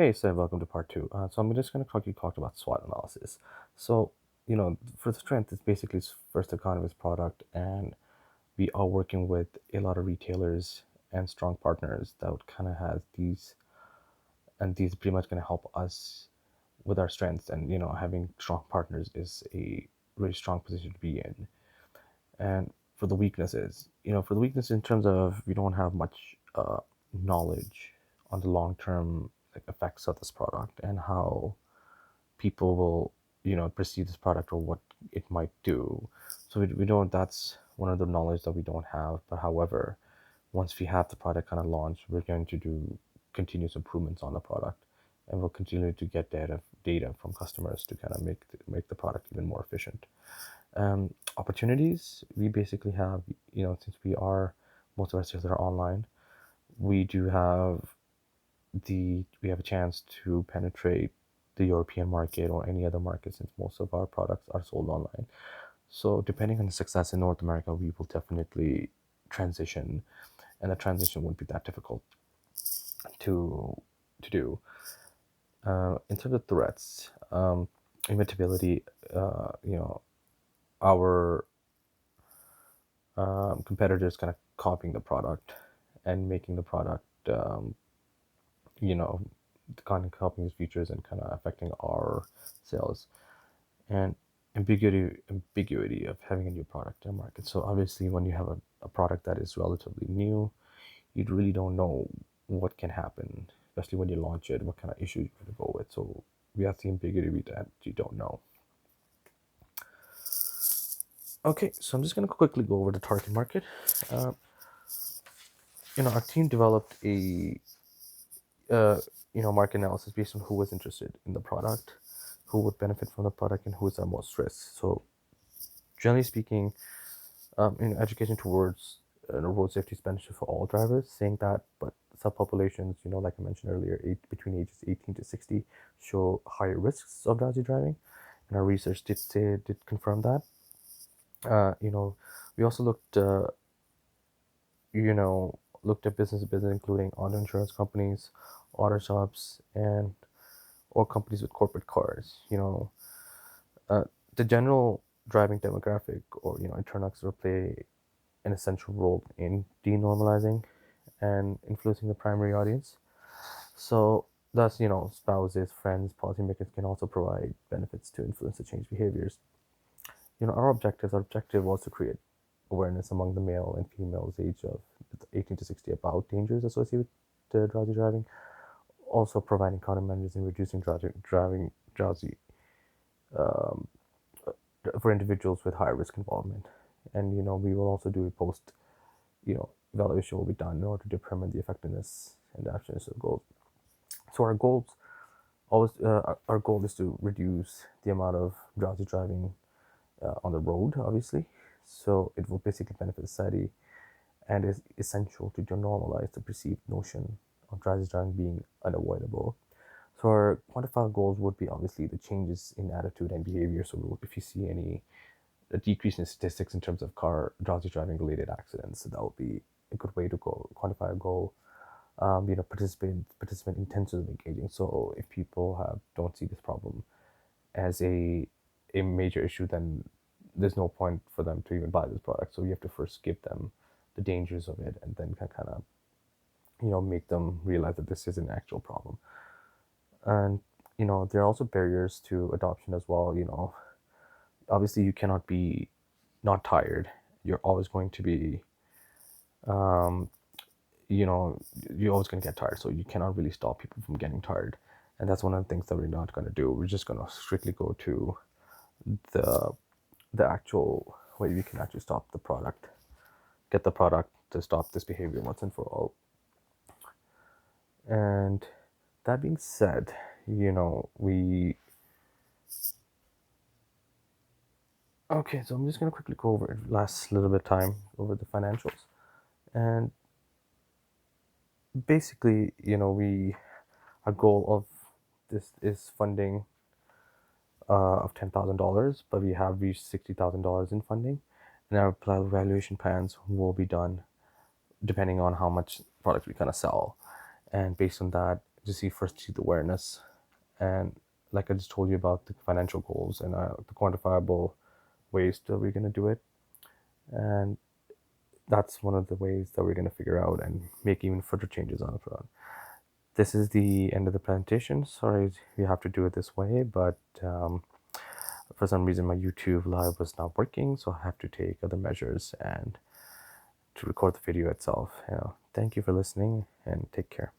Hey, so welcome to part two. So I'm just going to quickly talk about SWOT analysis. So, for the strength, it's basically first economist product, and we are working with a lot of retailers and strong partners that would kind of have these, and these are pretty much going to help us with our strengths. And having strong partners is a really strong position to be in. And for the weaknesses in terms of we don't have much knowledge on the long term effects of this product and how people will perceive this product or what it might do. So we don't that's one of the knowledge that we don't have. But however, once we have the product kind of launched, we're going to do continuous improvements on the product, and we'll continue to get data from customers to kind of make the product even more efficient. Opportunities, we basically have, since most of our sales are online, we do have we have a chance to penetrate the European market or any other market, since most of our products are sold online. So depending on the success in North America, we will definitely transition, and the transition won't be that difficult to do. In terms of threats, imitability, our competitors kind of copying the product and making the product, you know, kind of copying these features and kind of affecting our sales, and ambiguity of having a new product in the market. So obviously, when you have a product that is relatively new, you really don't know what can happen, especially when you launch it, what kind of issues you're going to go with. So we have the ambiguity that you don't know. Okay, so I'm just going to quickly go over the target market. Uh, our team developed a uh, market analysis based on who was interested in the product, who would benefit from the product, and who is at most risk. So generally speaking, education towards road safety is beneficial for all drivers, saying that, but subpopulations, like I mentioned earlier, between ages 18 to 60 show higher risks of drowsy driving, and our research did confirm that. We also looked at business to business, including auto insurance companies, auto shops, and or companies with corporate cars. Uh, the general driving demographic, or Internaux, will play an essential role in denormalizing and influencing the primary audience. So thus, spouses, friends, policymakers can also provide benefits to influence the change behaviors. Our objective was to create awareness among the male and females age of 18 to 60 about dangers associated with drowsy driving, also providing countermeasures in reducing drowsy for individuals with high risk involvement. And we will also do a post evaluation will be done in order to determine the effectiveness and the actions of goals. So our goal is to reduce the amount of drowsy driving on the road, obviously. So it will basically benefit society and is essential to normalize the perceived notion of drowsy driving being unavoidable. So our quantifiable goals would be obviously the changes in attitude and behavior. So if you see any a decrease in statistics in terms of car drowsy driving related accidents, so that would be a good way to go quantify a goal. Participant intensively engaging. So if people don't see this problem as a major issue, then there's no point for them to even buy this product. So you have to first give them the dangers of it, and then kind of make them realize that this is an actual problem. And there are also barriers to adoption as well. Obviously you cannot be not tired. You're always going to be you know you're always going to get tired, so you cannot really stop people from getting tired. And that's one of the things that we're not going to do. We're just going to strictly go to the actual way we can actually stop the product, get the product to stop this behavior once and for all. And that being said, we okay, so I'm just going to quickly go over it last little bit of time over the financials. And basically, we our goal of this is funding of $10,000, but we have reached $60,000 in funding, and our valuation plans will be done depending on how much product we kind of sell, and based on that, just see the awareness. And like I just told you about the financial goals and the quantifiable ways that we're going to do it. And that's one of the ways that we're going to figure out and make even further changes on it. This is the end of the presentation. Sorry we have to do it this way, but for some reason my YouTube live was not working, so I have to take other measures and to record the video itself. Thank you for listening and take care.